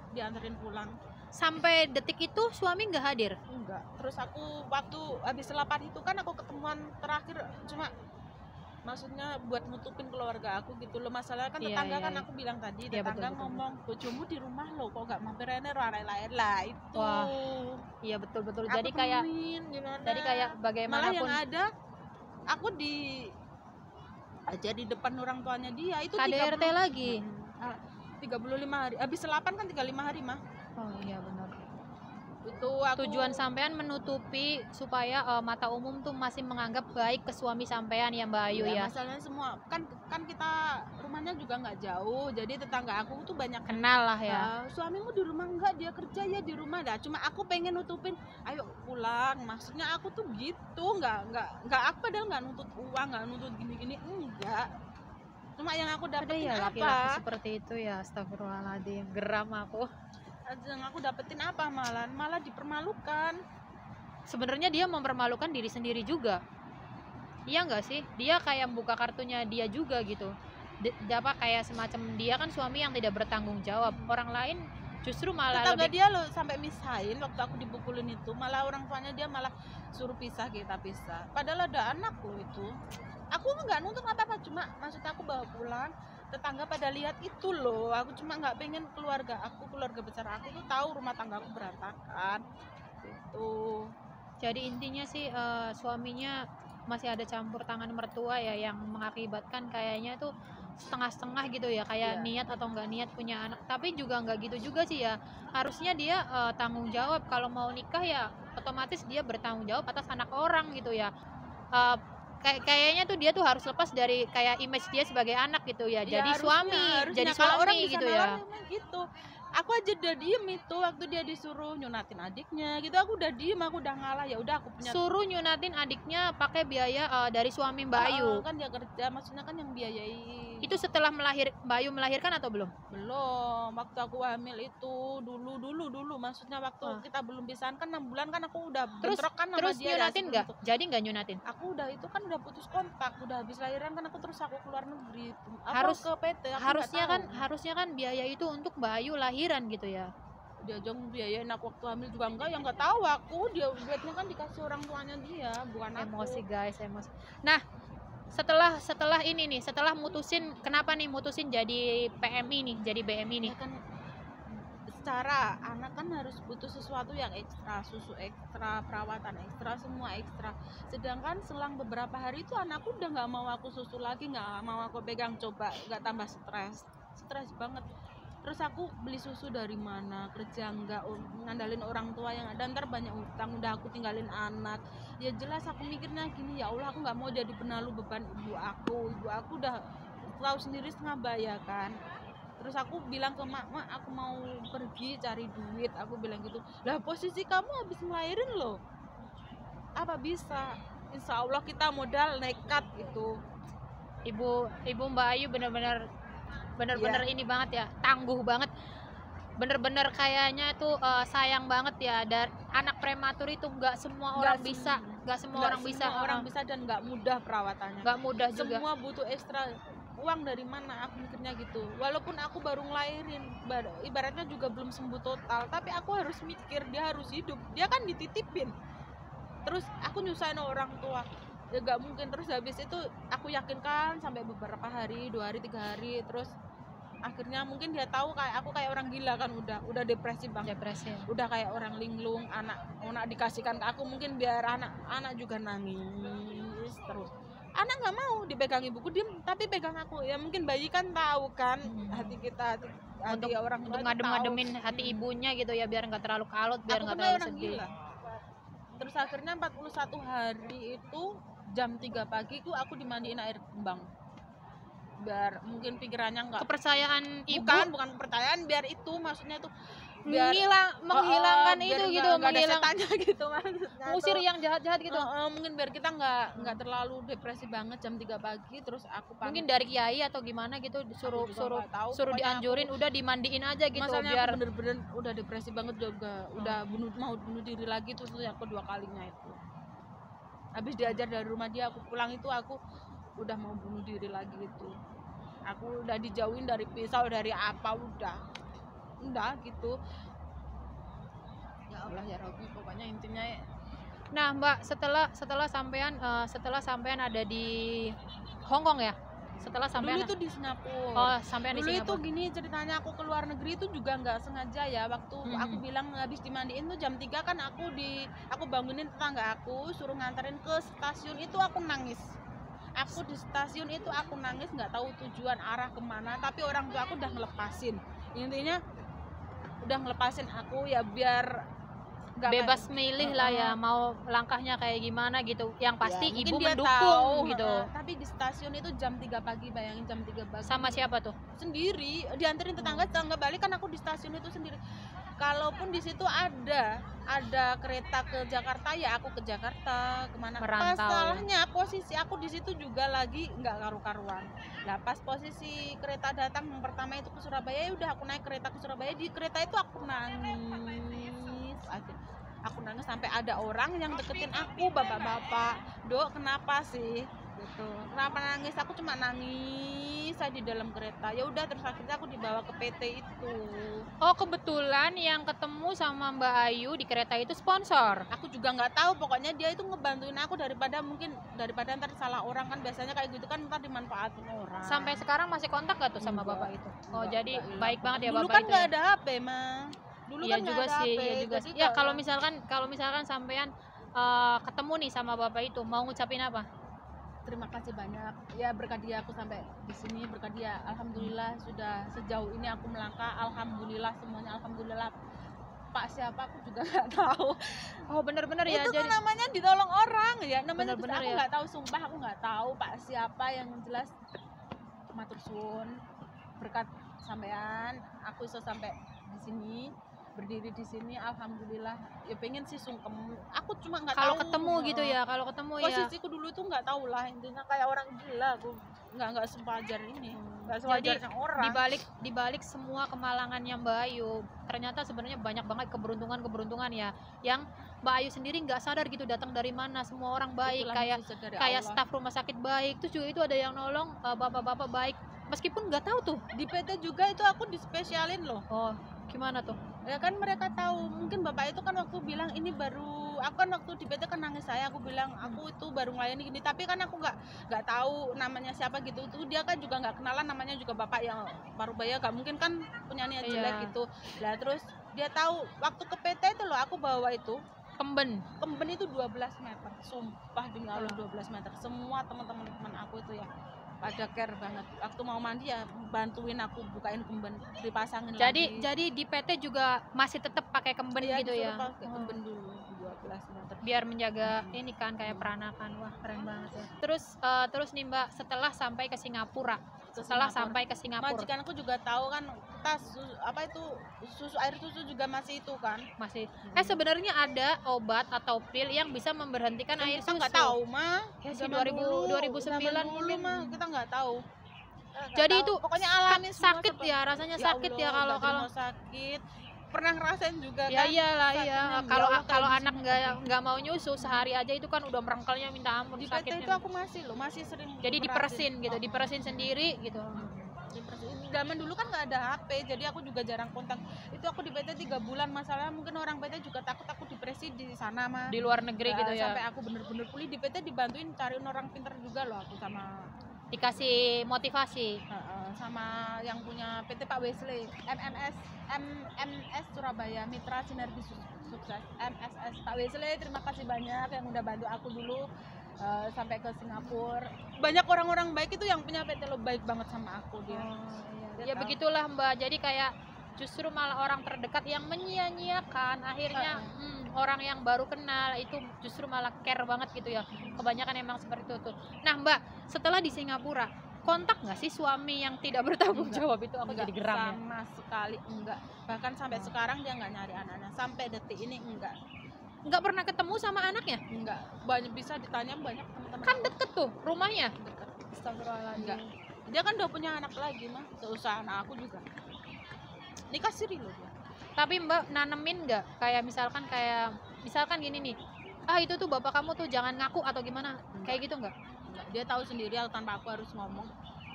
dianterin pulang. Sampai detik itu suami nggak hadir. Enggak. Terus aku waktu habis selapan itu kan aku ketemuan terakhir cuma maksudnya buat nutupin keluarga aku gitu loh. Masalahnya kan Iya, tetangga iya, kan iya. aku bilang tadi, Iya, tetangga betul. ngomong bojomu di rumah loh, kok nggak mampir ini lain lah itu. Wah, iya betul. Aku Jadi kayak temuin gimana? kayak Malah bagaimanapun yang ada aku aja di depan orang tuanya dia itu KDRT 30 lagi. 35 hari. Habis selapan kan 35 hari mah. Oh iya benar. Itu aku Tujuan sampean menutupi supaya mata umum tuh masih menganggap baik ke suami sampean ya Mbak Ayu ya. Masalahnya semua kan kita rumahnya juga nggak jauh, jadi tetangga aku tuh banyak Kenal lah ya. suamimu di rumah enggak, dia kerja ya di rumah dah. Cuma aku pengen nutupin, ayo pulang. Maksudnya aku tuh gitu, nggak aku padahal nggak nuntut uang, nggak nuntut gini-gini, enggak. Cuma yang aku Ada dapetin ya apa? laki-laki seperti itu ya, astagfirullahaladzim, geram aku. Yang aku dapetin apa, malah dipermalukan. Sebenarnya dia mempermalukan diri sendiri juga. Iya nggak sih? Dia kayak buka kartunya dia juga gitu. Apa kayak semacam dia kan suami yang tidak bertanggung jawab. Orang lain justru malah Tetangga lebih dia loh sampai misahin waktu aku dipukulin itu, malah orang tuanya dia malah suruh pisah, kita pisah. Padahal ada anak loh itu. Aku nggak nuntut apa-apa, cuma maksud aku bawa pulang. Tetangga pada lihat itu loh. Aku cuma nggak pengen keluarga besar aku tuh tahu rumah tangga aku berantakan. Gitu. jadi intinya sih suaminya masih ada campur tangan mertua ya, yang mengakibatkan kayaknya tuh setengah-setengah gitu ya, kayak Iya. niat atau nggak niat punya anak. Tapi juga nggak gitu juga sih ya, harusnya dia tanggung jawab. Kalau mau nikah ya otomatis dia bertanggung jawab atas anak orang gitu ya. Kayaknya tuh dia tuh harus lepas dari kayak image dia sebagai anak gitu ya, Ya, jadi harusnya. jadi Kalau orang suami bisa gitu nalar ya. memang gitu. Aku aja udah diem itu waktu dia disuruh nyunatin adiknya gitu, aku udah diem, aku udah ngalah, ya udah aku punya Suruh nyunatin adiknya pakai biaya dari suami Mbak Ayu. kan dia kerja, maksudnya kan yang biayai. Itu setelah Mbak Ayu melahirkan atau belum? Belum, waktu aku hamil itu dulu maksudnya waktu kita belum pisahan kan 6 bulan kan aku udah bentrok kan sama Terus dia. nyunatin nggak? Jadi nggak nyunatin? Aku udah itu kan udah putus kontak, udah habis lahiran kan aku keluar negeri. Harus- ke PT, aku Harusnya kan biaya itu untuk Mbak Ayu lahiran gitu ya. dia aja biayain aku waktu hamil juga enggak, yang nggak tahu aku, dia duitnya kan dikasih orang tuanya dia, bukan aku. Emosi guys, emosi. Nah, setelah ini nih, setelah kenapa nih mutusin jadi PMI nih, jadi BMI nih? Ya kan secara anak kan harus butuh sesuatu yang ekstra, susu ekstra, perawatan ekstra, semua ekstra. Sedangkan selang beberapa hari itu anakku udah nggak mau aku susu lagi, nggak mau aku pegang, coba nggak tambah stres banget. Terus aku beli susu dari mana, kerja nggak, ngandalin orang tua yang ada, ntar banyak utang, udah aku tinggalin anak. Ya jelas aku mikirnya gini, ya Allah aku nggak mau jadi penalu beban ibu aku udah tahu sendiri setengah bayar kan. Terus aku bilang ke mak, aku mau pergi cari duit, aku bilang gitu. Lah posisi kamu habis melahirin loh, apa bisa? Insya Allah kita modal nekat gitu. Ibu Mbak Ayu bener-bener Iya. ini banget ya, tangguh banget, bener-bener kayaknya tuh sayang banget ya. Dan anak prematur itu nggak semua orang bisa, nggak semua orang bisa, dan nggak mudah perawatannya. nggak mudah juga. Semua butuh ekstra uang dari mana, aku mikirnya gitu. Walaupun aku baru ngelahirin, ibaratnya juga belum sembuh total, tapi aku harus mikir dia harus hidup, dia kan dititipin. Terus aku nyusahin orang tua, ya gak mungkin. Terus habis itu aku yakinkan sampai beberapa hari, 2 hari 3 hari, terus akhirnya mungkin dia tahu kayak aku kayak orang gila kan, udah depresi banget, udah kayak orang linglung. Anak dikasihkan ke aku mungkin biar anak juga nangis terus. Anak nggak mau dipegang ibuku, diem tapi pegang aku. Ya mungkin bayi kan tahu kan hati kita, hati orang tua untuk ngadem-ngademin hati ibunya gitu ya, biar nggak terlalu kalut, biar nggak terlalu sedih. Gila. Terus akhirnya 41 hari itu jam 3 pagi aku dimandiin air kembang, biar mungkin pikirannya nggak, Kepercayaan ibu, bukan kepercayaan, biar itu maksudnya tuh menghilangkan biar itu nggak- gitu, nggak ada menghilang, setannya gitu maksudnya ngusir tuh. yang jahat-jahat gitu. Mungkin biar kita nggak terlalu depresi banget jam 3 pagi terus aku Mungkin pamit. dari kiai atau gimana gitu, Aku juga nggak tahu, suruh pokoknya dianjurin udah dimandiin aja gitu masalahnya biar aku bener-bener udah depresi banget juga, udah mau bunuh diri lagi tuh yang kedua kalinya itu. Habis diajar dari rumah dia, aku pulang itu aku udah mau bunuh diri lagi itu. Aku udah dijauhin dari pisau, dari apa, udah gitu. Ya Allah ya Robbi, pokoknya intinya Nah, Mbak, setelah sampean ada di Hong Kong ya? Setelah sampean dulu itu di Singapura. oh, sampean di Dulu itu Singapura. gini ceritanya, aku ke luar negeri itu juga nggak sengaja ya. Waktu aku bilang habis dimandiin tuh jam 3 kan aku bangunin tetangga aku, suruh nganterin ke stasiun itu, aku nangis. Aku di stasiun itu aku nangis, nggak tahu tujuan arah kemana, tapi orang tua aku udah ngelepasin. Intinya udah ngelepasin aku ya biar nggak Bebas milih lah ya, mau langkahnya kayak gimana gitu. Yang pasti ya, mungkin ibu dia mendukung tahu, gitu. tapi di stasiun itu jam 3 pagi, bayangin jam 3 pagi. Sama siapa tuh? Sendiri, dianterin tetangga balik kan, aku di stasiun itu sendiri. Kalaupun di situ ada kereta ke Jakarta ya aku ke Jakarta, kemana. Merantau, Masalahnya posisi aku di situ juga lagi nggak karu-karuan. Nah pas posisi kereta datang yang pertama itu ke Surabaya, ya udah aku naik kereta ke Surabaya. Di kereta itu aku nangis aja. Aku nangis sampai ada orang yang deketin aku, bapak-bapak, Dok kenapa sih gitu, kenapa nangis? Aku cuma nangis saya di dalam kereta. Ya udah terus akhirnya aku dibawa ke PT itu. Oh, kebetulan yang ketemu sama Mbak Ayu di kereta itu sponsor. Aku juga nggak tahu, pokoknya dia itu ngebantuin aku daripada ntar salah orang kan, biasanya kayak gitu kan ntar dimanfaatin orang. Sampai sekarang masih kontak gak tuh sama bapak itu? Oh, jadi baik banget ya dulu bapak kan itu. nggak Ya? ada HP mah. Dulu Iya kan juga nggak ada sih, HP. iya juga Jadi sih. Ya kalau misalkan sampean ketemu nih sama bapak itu, mau ngucapin apa? terima kasih banyak ya, berkat dia aku sampai di sini, berkat dia alhamdulillah sudah sejauh ini aku melangkah, alhamdulillah semuanya alhamdulillah. Pak siapa aku juga nggak tahu. Oh, bener-bener ya. Itu Jadi kan namanya ditolong orang ya, namanya Bener-bener aku ya. nggak tahu, sumpah aku nggak tahu Pak siapa, yang jelas matur suwun, berkat sampean aku bisa sampai di sini, berdiri di sini alhamdulillah. Ya pengen sih sungkem, aku cuma nggak tahu kalau ketemu gitu ya, kalau ketemu ya. posisiku dulu tuh nggak tahu lah, intinya kayak orang gila aku, nggak sewajar ini, nggak Jadi sewajarnya orang. dibalik semua kemalangannya Mbak Ayu, ternyata sebenarnya banyak banget keberuntungan ya, yang Mbak Ayu sendiri nggak sadar gitu datang dari mana. Semua orang baik, Itulah kayak mujizat dari kayak Allah. staf rumah sakit baik, terus juga itu ada yang nolong bapak-bapak baik, meskipun nggak tahu tuh. Di PT juga itu aku dispesialin loh. Oh, gimana tuh? Ya kan mereka tahu, mungkin bapak itu kan waktu bilang ini baru, aku kan waktu di PT kan nangis saya, aku bilang aku itu baru melayani gini, tapi kan aku nggak tahu namanya siapa gitu. Itu dia kan juga nggak kenalan, namanya juga bapak yang baru bayar, gak mungkin kan punya niat jelek Iya. gitu. Lah terus dia tahu waktu ke PT itu loh, aku bawa itu Kemben. itu 12 meter, sumpah demi Allah 12 meter. Semua teman-teman aku itu ya pada care banget. Waktu mau mandi ya bantuin aku bukain kemben, dipasangin lagi. Jadi di PT juga masih tetap pakai kemben Iya, gitu ya. disuruh pakai kemben dulu 12 meter. Biar menjaga ini kan kayak peranakan. Wah, keren banget ya. Terus nih Mbak, setelah sampai ke Singapura. Majikan aku juga tahu kan, kita air susu juga masih itu kan. Masih sebenarnya ada obat atau pil yang bisa memberhentikan air Kita susu. nggak tahu mah. Ya sih, Zaman 2009 zaman dulu mungkin. mah kita nggak tahu. Jadi Nggak itu tahu. Pokoknya alami semua sakit seperti- ya, rasanya Ya sakit ya Allah, kalau udah terima sakit. Pernah ngerasain juga ya kan? iyalah iya. sakitnya. Kalau Ya Allah, kalau kayak anak nggak mau nyusu sehari aja itu kan udah merengkelnya minta ampun di PT itu sakitnya. aku masih sering. Jadi diperesin gitu, Oh. diperesin sendiri gitu. Zaman dulu kan nggak ada HP, jadi aku juga jarang kontak. Itu aku di PT 3 bulan, masalahnya mungkin orang PT juga takut aku depresi di sana mah. Di luar negeri Nah, gitu ya. sampai aku bener-bener pulih di PT, dibantuin cariin orang pinter juga loh aku sama Dikasih motivasi. sama yang punya PT Pak Wesley, MMS Surabaya, Mitra Sinergi Sukses, MSS Pak Wesley. Terima kasih banyak yang udah bantu aku dulu sampai ke Singapura. Banyak orang-orang baik itu yang punya PT lo, baik banget sama aku dia. Ya Dia tahu. begitulah Mbak. Jadi kayak justru malah orang terdekat yang menyia-nyiakan, akhirnya orang yang baru kenal itu justru malah care banget gitu ya. Kebanyakan emang seperti itu tuh. Nah Mbak, setelah di Singapura, kontak nggak sih suami yang tidak bertanggung Enggak. jawab itu? Aku Enggak, jadi geram ya. sama sekali enggak. Bahkan sampai sekarang dia nggak nyari anaknya, sampai detik ini enggak. Nggak pernah ketemu sama anaknya? Enggak. Banyak bisa ditanya banyak teman-teman. Kan deket tuh rumahnya. Deket. Astagfirullahaladzim. Enggak. Dia kan udah punya anak lagi mah, seusaha anak aku juga. Nikah siri loh dia. Tapi Mbak nanemin nggak kayak misalkan gini nih, itu tuh bapak kamu tuh jangan ngaku atau gimana, kayak gitu nggak? Enggak. Dia tahu sendiri tanpa aku harus ngomong.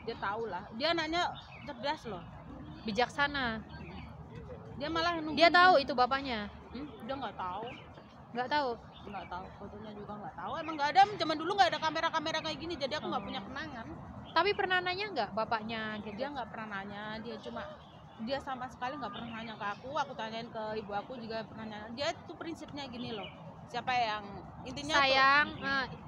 Dia tahu lah. Dia anaknya cerdas loh. Bijaksana. Dia malah nunggu. Dia tahu itu bapaknya? Dia nggak tahu. Nggak tahu. Nggak tahu, fotonya juga nggak tahu. Emang nggak ada, zaman dulu nggak ada kamera-kamera kayak gini, jadi aku nggak punya kenangan. Tapi pernah nanya nggak bapaknya gitu? Dia nggak pernah nanya, dia sama sekali nggak pernah nanya ke aku tanyain ke ibu aku juga pernah nanya. Dia itu prinsipnya gini loh, siapa yang intinya sayang,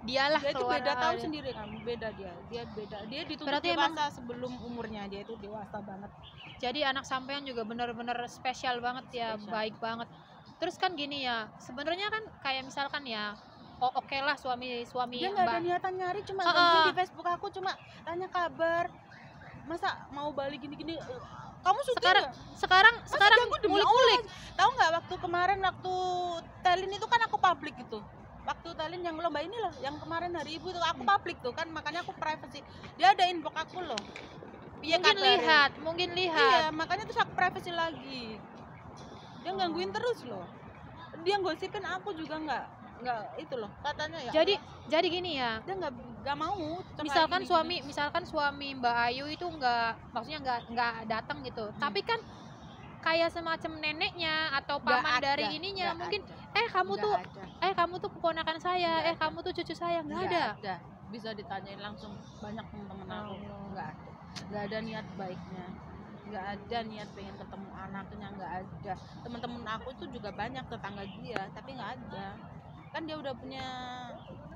dialah dia itu keluar. beda, tahu sendiri kan, beda dia beda, dia dituntut Berarti dewasa sebelum umurnya, dia itu dewasa banget. Jadi anak sampean juga bener-bener spesial banget ya, Spesial. baik banget. Terus kan gini ya, sebenarnya kan kayak misalkan ya, oke lah suami Dia nggak ada niatan nyari, cuma gabung di Facebook aku, cuma tanya kabar, masa mau balik gini-gini. Kamu syuting nggak? sekarang aku demi ngulik-ngulik. Allah. Tahu nggak waktu kemarin waktu Telin itu kan aku publik gitu. Waktu Telin yang lomba ini loh, yang kemarin hari ibu itu aku publik tuh kan, makanya aku privacy. Dia ada inbox aku loh. Piye kabarnya? Mungkin Iya, lihat. makanya terus aku privacy lagi. Dia gangguin terus loh. Dia gosipin aku juga nggak itu loh katanya ya. Jadi gini ya. Dia nggak mau. Misalkan suami Mbak Ayu itu maksudnya nggak datang gitu. Tapi kan kayak semacam neneknya atau paman dari ininya mungkin kamu tuh keponakan saya, kamu tuh cucu saya, nggak ada. Bisa ditanyain langsung banyak teman-teman aku. Nggak ada niat baiknya, nggak ada niat pengen ketemu anaknya, nggak ada. Teman-teman aku itu juga banyak tetangga dia, tapi nggak ada. Kan dia udah punya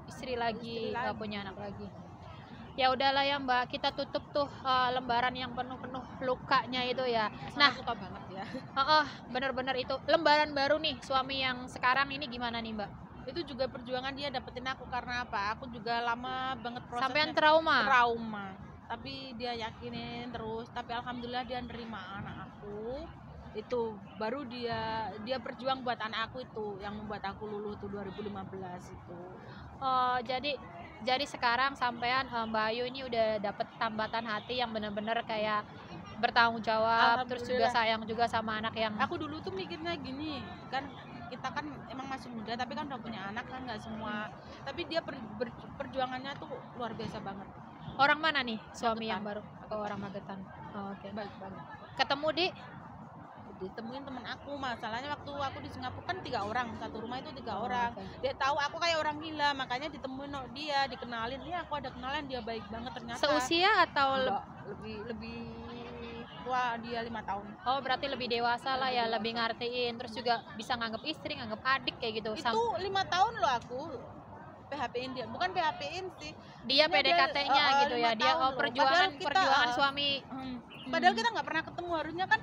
istri lagi, nggak punya anak lagi. Ya udahlah ya Mbak, kita tutup tuh lembaran yang penuh lukanya itu ya. Nah, suka banget ya. Bener-bener itu lembaran baru nih suami yang sekarang ini gimana nih Mbak? Itu juga perjuangan dia dapetin aku, karena apa? Aku juga lama banget prosesnya. Sampean trauma. Tapi dia yakinin terus. Tapi alhamdulillah dia nerima anak aku. Itu baru dia berjuang buat anak aku, itu yang membuat aku luluh tuh 2015 itu. Jadi sekarang sampean Mbak Ayu ini udah dapet tambatan hati yang benar-benar kayak bertanggung jawab, terus juga sayang juga sama anak yang. Aku dulu tuh mikirnya gini kan, kita kan emang masih muda tapi kan udah punya anak kan, nggak semua. Tapi dia perjuangannya tuh luar biasa banget. Orang mana nih suami Magetan. yang baru? Orang Magetan. Oke. Baik banget. Ketemu Ditemuin temen aku, masalahnya waktu aku di Singapura kan 3 orang, satu rumah itu 3 orang. Dia tahu aku kayak orang gila, makanya ditemuin dia, dikenalin. Iya, aku ada kenalan, dia baik banget ternyata. Seusia atau lebih tua dia 5 tahun. Oh, berarti lebih dewasa lah ya, lebih ngertiin, terus juga bisa nganggep istri, nganggep adik kayak gitu. Itu 5 tahun loh aku PHP-in dia, bukan PHP-in sih. Dia PDKT-nya gitu ya, dia perjuangan suami. Padahal kita nggak pernah ketemu, harusnya kan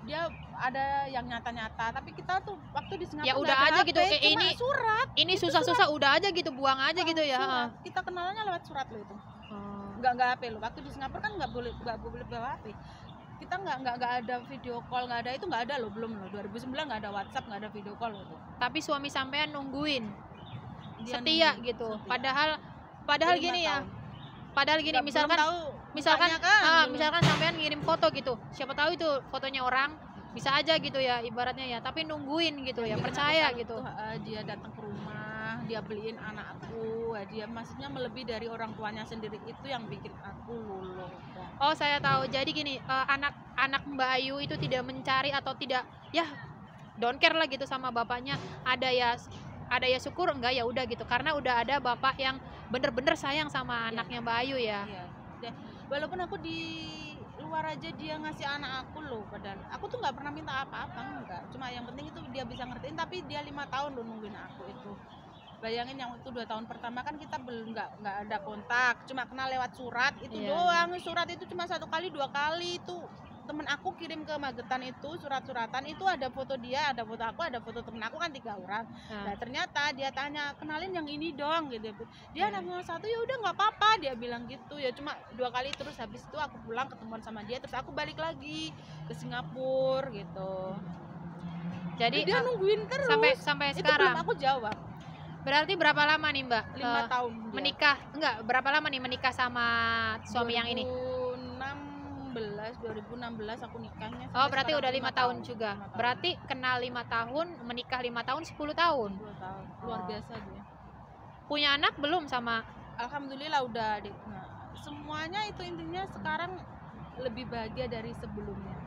dia ada yang nyata-nyata, tapi kita tuh waktu di Singapura ya udah aja gitu, cuma surat. Ini susah-susah udah aja gitu, buang aja gitu ya. Surat. Kita kenalannya lewat surat loh itu. Nggak HP lo. Waktu di Singapura kan nggak boleh bawa HP. Kita nggak ada video call, nggak ada, itu nggak ada loh, belum loh. 2009 nggak ada WhatsApp, nggak ada video call loh tuh. Tapi suami sampean nungguin, Dia setia nungguin, gitu. setia. Padahal gini ya. Padahal gini, misalkan sampean ngirim foto gitu, siapa tahu itu fotonya orang, bisa aja gitu ya ibaratnya ya, tapi nungguin gitu ya, percaya gitu. Dia datang ke rumah, dia beliin anakku, dia maksudnya melebihi dari orang tuanya sendiri, itu yang bikin aku luluh. Oh, saya tahu. Jadi gini, anak Mbak Ayu itu tidak mencari atau tidak ya don't care lah gitu sama bapaknya. Ada ya syukur, enggak ya udah gitu, karena udah ada bapak yang bener-bener sayang sama anaknya Mbak Ayu ya. Iya. Walaupun aku di luar aja dia ngasih anak aku loh, padahal aku tuh nggak pernah minta apa-apa, enggak. Cuma yang penting itu dia bisa ngertiin, tapi dia 5 tahun loh nungguin aku itu. Bayangin yang itu 2 tahun pertama kan kita belum nggak ada kontak, cuma kenal lewat surat itu doang. Surat itu cuma 1 kali 2 kali itu temen aku kirim ke Magetan itu surat-suratan, itu ada foto dia, ada foto aku, ada foto temen aku, kan 3 orang. Nah ternyata dia tanya, kenalin yang ini dong gitu. Dia anak nomor 1, ya udah nggak apa-apa, dia bilang gitu. Ya cuma 2 kali, terus habis itu aku pulang ketemuan sama dia, terus aku balik lagi ke Singapura gitu. Jadi dia nungguin terus sampai itu sekarang. belum aku jawab. Berarti berapa lama nih Mbak 5 tahun dia. menikah? Enggak, berapa lama nih menikah sama suami yang ini? 2016 aku nikahnya. Oh, berarti udah 5 tahun 5 juga. 5 tahun. Berarti kenal 5 tahun, menikah 5 tahun, 10 tahun. 10 tahun. Luar biasa dia. Punya anak belum sama? Alhamdulillah udah adik. Nah, semuanya itu intinya sekarang lebih bahagia dari sebelumnya.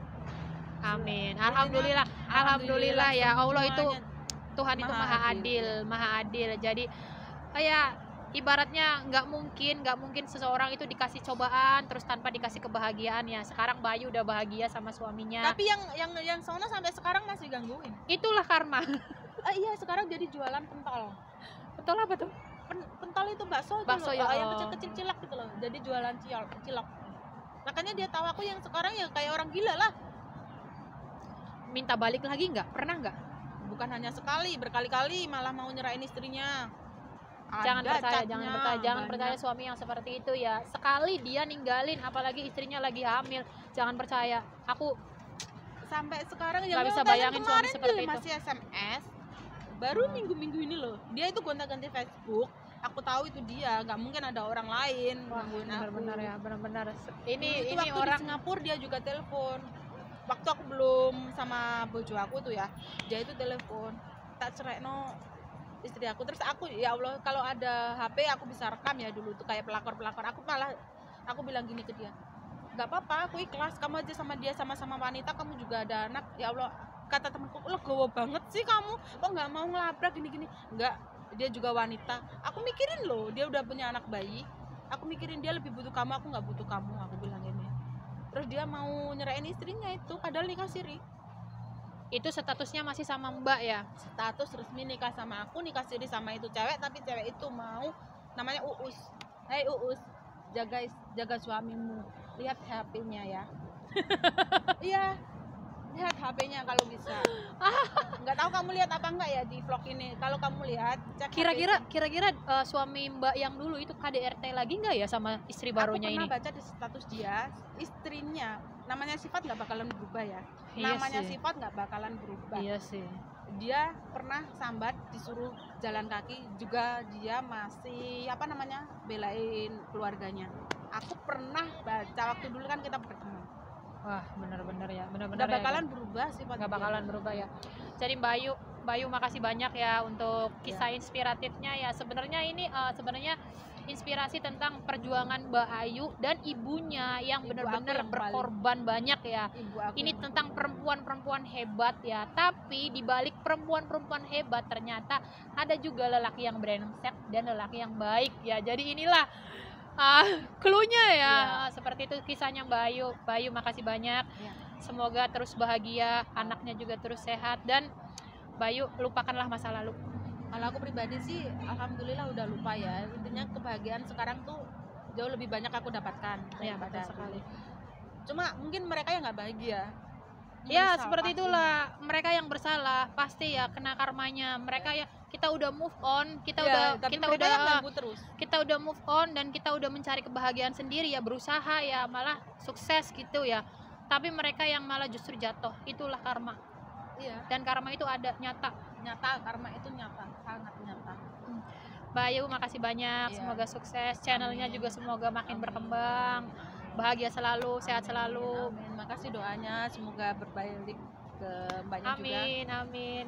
Amin. Intinya, Alhamdulillah ya Allah, itu semuanya Tuhan itu maha adil. Jadi kayak ibaratnya nggak mungkin seseorang itu dikasih cobaan terus tanpa dikasih kebahagiaan ya. Sekarang Bayu udah bahagia sama suaminya. Tapi yang Sona sampai sekarang masih gangguin. Itulah karma. Iya, sekarang jadi jualan pentol. Betul apa tuh? Pentol itu bakso Ya, yang kecil-kecil cilok gitu loh. Jadi jualan cilok. Makanya dia tahu aku yang sekarang ya kayak orang gila lah. Minta balik lagi nggak? Pernah nggak? Bukan hanya sekali, berkali-kali malah mau nyerahin istrinya. Jangan Ada percaya, catnya, jangan banyak. percaya suami yang seperti itu ya. Sekali dia ninggalin, apalagi istrinya lagi hamil, jangan percaya. Aku Sampai sekarang nggak bisa bayangin suami seperti itu. masih SMS. Baru minggu-minggu ini loh, dia itu gonta-ganti Facebook. Aku tahu itu dia, nggak mungkin ada orang lain gangguin aku. Benar-benar ya, benar-benar. Itu Ini waktu orang di Singapura dia juga telepon. Waktu aku belum sama bojo aku tuh ya, dia itu telepon. Tak cerekno istri aku, terus aku ya Allah, kalau ada HP aku bisa rekam ya dulu tuh kayak pelakor-pelakor. Aku bilang gini ke dia, nggak apa-apa, aku ikhlas, kamu aja sama dia sama-sama wanita, kamu juga ada anak. Ya Allah, kata temanku, legowo banget sih kamu, kok nggak mau ngelabrak gini-gini. Nggak, dia juga wanita. Aku mikirin loh, dia udah punya anak bayi, aku mikirin dia lebih butuh kamu, aku nggak butuh kamu, aku bilang gini. Terus dia mau nyerahin istrinya itu, padahal nikah siri. itu statusnya masih sama Mbak ya. Status resmi nikah sama aku, nikah siri sama itu cewek, tapi cewek itu mau, namanya Uus. Hei Uus, jaga suamimu, lihat HP-nya ya. Iya, lihat HP-nya kalau bisa. Nggak tahu kamu lihat apa enggak ya di vlog ini. Kalau kamu lihat, cek Kira-kira suami Mbak yang dulu itu KDRT lagi nggak ya sama istri barunya ini? Aku pernah baca di status dia, istrinya, namanya sifat nggak bakalan berubah ya. Iya Namanya sih. sifat nggak bakalan berubah. Iya sih. Dia pernah sambat, disuruh jalan kaki, juga dia masih belain keluarganya. Aku pernah baca waktu dulu kan kita berteman. Wah, benar-benar ya, benar-benar Nggak ya, bakalan berubah sifat nggak dia. bakalan berubah ya. Jadi Bayu makasih banyak ya untuk kisah inspiratifnya ya. Sebenarnya ini sebenarnya inspirasi tentang perjuangan Mbak Ayu dan ibunya yang Ibu benar-benar aku yang berkorban banyak ya. Ibu aku Ini yang- tentang perempuan-perempuan hebat ya. Tapi di balik perempuan-perempuan hebat ternyata ada juga lelaki yang brengsek dan lelaki yang baik ya. Jadi inilah clue-nya ya. Seperti itu kisahnya Mbak Ayu. Bayu makasih banyak. Iya. Semoga terus bahagia, anaknya juga terus sehat, dan Bayu lupakanlah masa lalu. Kalau aku pribadi sih alhamdulillah udah lupa ya. Intinya kebahagiaan sekarang tuh jauh lebih banyak aku dapatkan Ya, daripada betul sekali. dulu. Cuma mungkin mereka yang nggak bahagia. Ya, Menyesal seperti pastinya. itulah, mereka yang bersalah pasti ya kena karmanya. Mereka ya, kita udah move on, kita Ya, tapi mereka yang ganggu terus. kita udah move on dan kita udah mencari kebahagiaan sendiri ya, berusaha ya, malah sukses gitu ya. Tapi mereka yang malah justru jatuh. Itulah karma. Iya, Dan karma itu ada, nyata. nyata, karma itu nyata, sangat nyata. Bayu makasih banyak, Iya. semoga sukses, channelnya Amin. juga semoga makin Amin. berkembang, bahagia selalu, sehat selalu. Amin. Makasih doanya, semoga berbalik ke mbaknya juga. Amin, amin.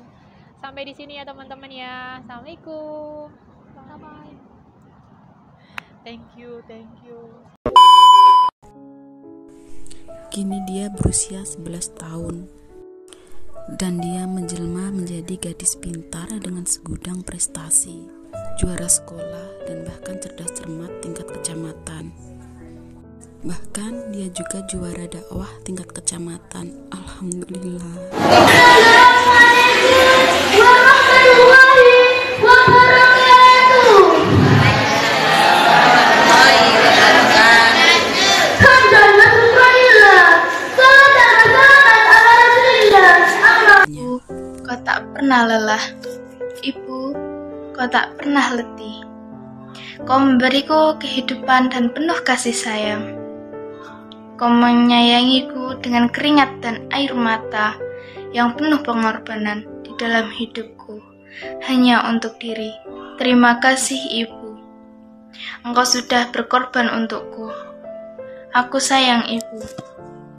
Sampai di sini ya teman-teman ya. Assalamualaikum. Bye bye. Thank you. Kini dia berusia 11 tahun dan dia menjelma menjadi gadis pintar dengan segudang prestasi, juara sekolah dan bahkan cerdas cermat tingkat kecamatan. Bahkan dia juga juara dakwah tingkat kecamatan. Alhamdulillah. Kan pernah lelah. Ibu, kau tak pernah letih. Kau memberiku kehidupan dan penuh kasih sayang. Kau menyayangiku dengan keringat dan air mata yang penuh pengorbanan di dalam hidupku, hanya untuk diri. Terima kasih, Ibu. Engkau sudah berkorban untukku. Aku sayang Ibu.